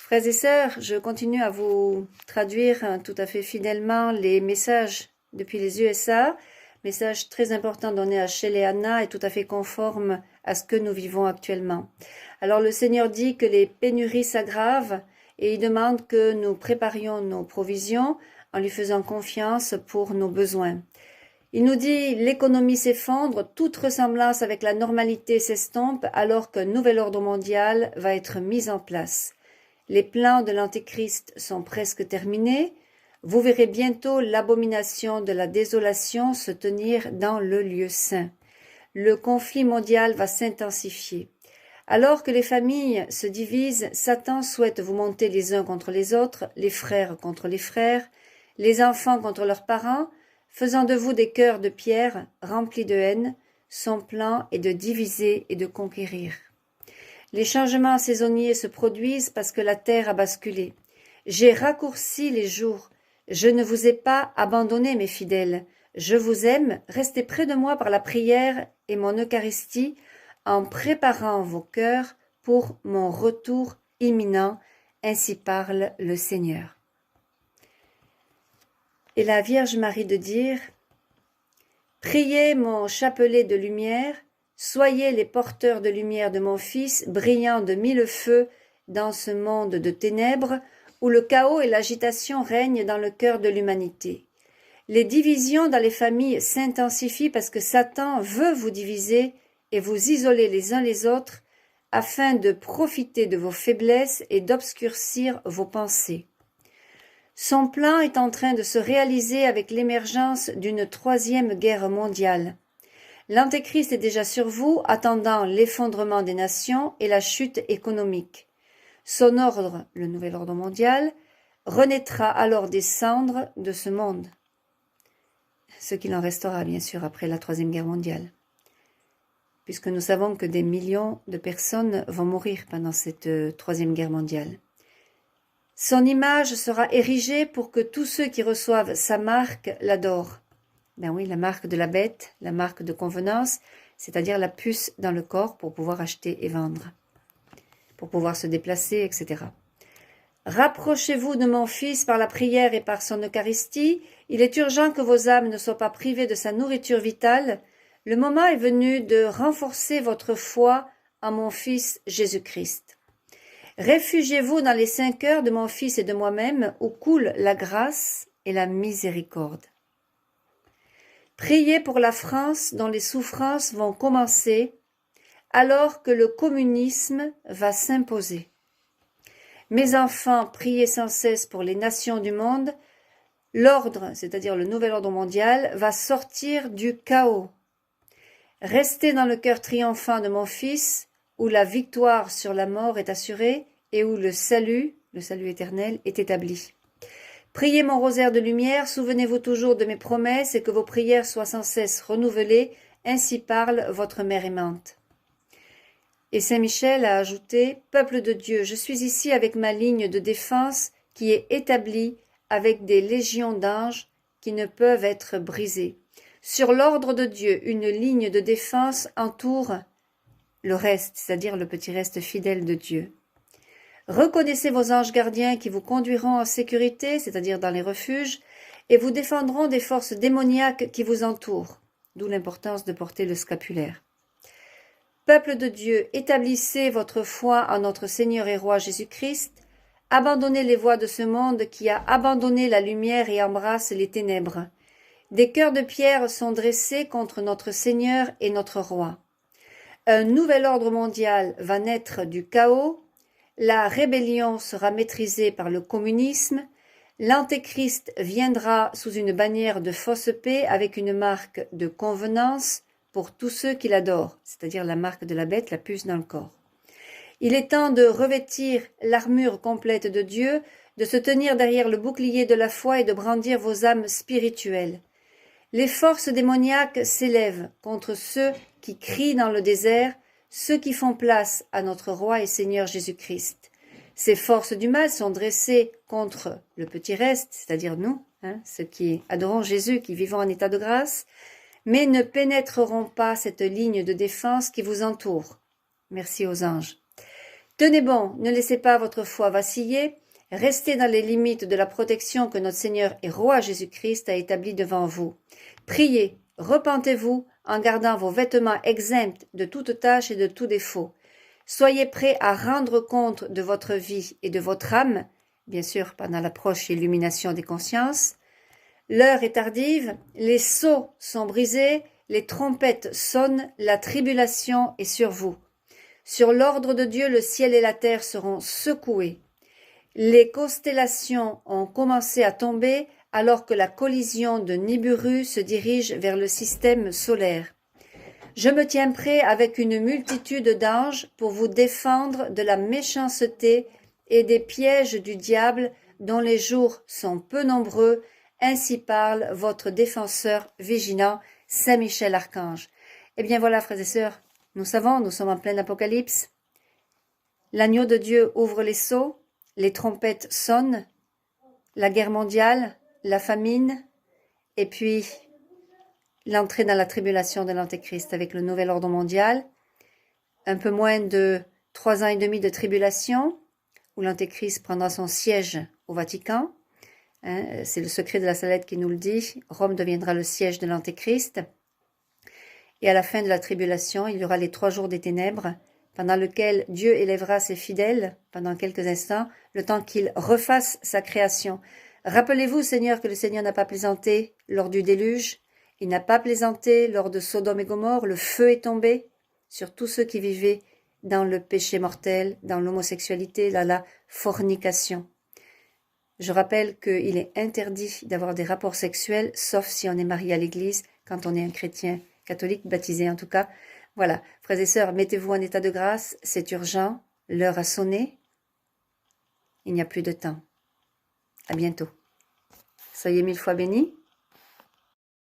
Frères et sœurs, je continue à vous traduire tout à fait fidèlement les messages depuis les USA, messages très importants donnés à Shelley et Anna et tout à fait conformes à ce que nous vivons actuellement. Alors le Seigneur dit que les pénuries s'aggravent et il demande que nous préparions nos provisions en lui faisant confiance pour nos besoins. Il nous dit l'économie s'effondre, toute ressemblance avec la normalité s'estompe alors qu'un nouvel ordre mondial va être mis en place. Les plans de l'Antéchrist sont presque terminés. Vous verrez bientôt l'abomination de la désolation se tenir dans le lieu saint. Le conflit mondial va s'intensifier. Alors que les familles se divisent, Satan souhaite vous monter les uns contre les autres, les frères contre les frères, les enfants contre leurs parents, faisant de vous des cœurs de pierre remplis de haine. Son plan est de diviser et de conquérir. Les changements saisonniers se produisent parce que la terre a basculé. J'ai raccourci les jours. Je ne vous ai pas abandonné, mes fidèles. Je vous aime. Restez près de moi par la prière et mon Eucharistie en préparant vos cœurs pour mon retour imminent. Ainsi parle le Seigneur. Et la Vierge Marie de dire « Priez mon chapelet de lumière, soyez les porteurs de lumière de mon Fils, brillant de mille feux dans ce monde de ténèbres où le chaos et l'agitation règnent dans le cœur de l'humanité. Les divisions dans les familles s'intensifient parce que Satan veut vous diviser et vous isoler les uns les autres afin de profiter de vos faiblesses et d'obscurcir vos pensées. Son plan est en train de se réaliser avec l'émergence d'une troisième guerre mondiale. L'Antéchrist est déjà sur vous, attendant l'effondrement des nations et la chute économique. Son ordre, le nouvel ordre mondial, renaîtra alors des cendres de ce monde. Ce qu'il en restera, bien sûr, après la Troisième Guerre mondiale. Puisque nous savons que des millions de personnes vont mourir pendant cette Troisième Guerre mondiale. Son image sera érigée pour que tous ceux qui reçoivent sa marque l'adorent. Ben oui, la marque de la bête, la marque de convenance, c'est-à-dire la puce dans le corps pour pouvoir acheter et vendre, pour pouvoir se déplacer, etc. Rapprochez-vous de mon Fils par la prière et par son Eucharistie. Il est urgent que vos âmes ne soient pas privées de sa nourriture vitale. Le moment est venu de renforcer votre foi en mon Fils Jésus-Christ. Réfugiez-vous dans les 5 heures de mon Fils et de moi-même, où coule la grâce et la miséricorde. Priez pour la France dont les souffrances vont commencer alors que le communisme va s'imposer. Mes enfants, priez sans cesse pour les nations du monde. L'ordre, c'est-à-dire le nouvel ordre mondial, va sortir du chaos. Restez dans le cœur triomphant de mon Fils, où la victoire sur la mort est assurée et où le salut éternel, est établi. Priez mon rosaire de lumière, souvenez-vous toujours de mes promesses et que vos prières soient sans cesse renouvelées, ainsi parle votre mère aimante. Et Saint Michel a ajouté « Peuple de Dieu, je suis ici avec ma ligne de défense qui est établie avec des légions d'anges qui ne peuvent être brisées. Sur l'ordre de Dieu, une ligne de défense entoure le reste, c'est-à-dire le petit reste fidèle de Dieu. Reconnaissez vos anges gardiens qui vous conduiront en sécurité, c'est-à-dire dans les refuges, et vous défendront des forces démoniaques qui vous entourent, d'où l'importance de porter le scapulaire. Peuple de Dieu, établissez votre foi en notre Seigneur et Roi Jésus-Christ, abandonnez les voies de ce monde qui a abandonné la lumière et embrasse les ténèbres. Des cœurs de pierre sont dressés contre notre Seigneur et notre Roi. Un nouvel ordre mondial va naître du chaos, la rébellion sera maîtrisée par le communisme, l'Antéchrist viendra sous une bannière de fausse paix avec une marque de convenance pour tous ceux qui l'adorent, c'est-à-dire la marque de la bête, la puce dans le corps. Il est temps de revêtir l'armure complète de Dieu, de se tenir derrière le bouclier de la foi et de brandir vos âmes spirituelles. Les forces démoniaques s'élèvent contre ceux qui crient dans le désert, ceux qui font place à notre Roi et Seigneur Jésus-Christ. Ces forces du mal sont dressées contre le petit reste, c'est-à-dire nous, ceux qui adorons Jésus, qui vivons en état de grâce, mais ne pénétreront pas cette ligne de défense qui vous entoure. Merci aux anges. Tenez bon, ne laissez pas votre foi vaciller, restez dans les limites de la protection que notre Seigneur et Roi Jésus-Christ a établie devant vous. Priez, repentez-vous en gardant vos vêtements exempts de toute tâche et de tout défaut. Soyez prêts à rendre compte de votre vie et de votre âme, bien sûr pendant l'approche et l'illumination des consciences. L'heure est tardive, les sceaux sont brisés, les trompettes sonnent, la tribulation est sur vous. Sur l'ordre de Dieu, le ciel et la terre seront secoués. Les constellations ont commencé à tomber alors que la collision de Nibiru se dirige vers le système solaire. Je me tiens prêt avec une multitude d'anges pour vous défendre de la méchanceté et des pièges du diable dont les jours sont peu nombreux, ainsi parle votre défenseur vigilant, Saint Michel Archange. Eh bien voilà, frères et sœurs, nous savons, nous sommes en plein apocalypse. L'agneau de Dieu ouvre les sceaux, les trompettes sonnent, la guerre mondiale, la famine, et puis l'entrée dans la tribulation de l'Antéchrist avec le nouvel ordre mondial, un peu moins de 3 ans et demi de tribulation, où l'Antéchrist prendra son siège au Vatican. C'est le secret de la Salette qui nous le dit. Rome deviendra le siège de l'Antéchrist. Et à la fin de la tribulation, il y aura les 3 jours des ténèbres, pendant lequel Dieu élèvera ses fidèles, pendant quelques instants, le temps qu'il refasse sa création. Rappelez-vous, Seigneur, que le Seigneur n'a pas plaisanté lors du déluge, il n'a pas plaisanté lors de Sodome et Gomorrhe, le feu est tombé sur tous ceux qui vivaient dans le péché mortel, dans l'homosexualité, dans la fornication. Je rappelle qu'il est interdit d'avoir des rapports sexuels, sauf si on est marié à l'église, quand on est un chrétien catholique, baptisé en tout cas. Voilà, frères et sœurs, mettez-vous en état de grâce, c'est urgent, l'heure a sonné, il n'y a plus de temps. À bientôt. Soyez 1000 fois bénis.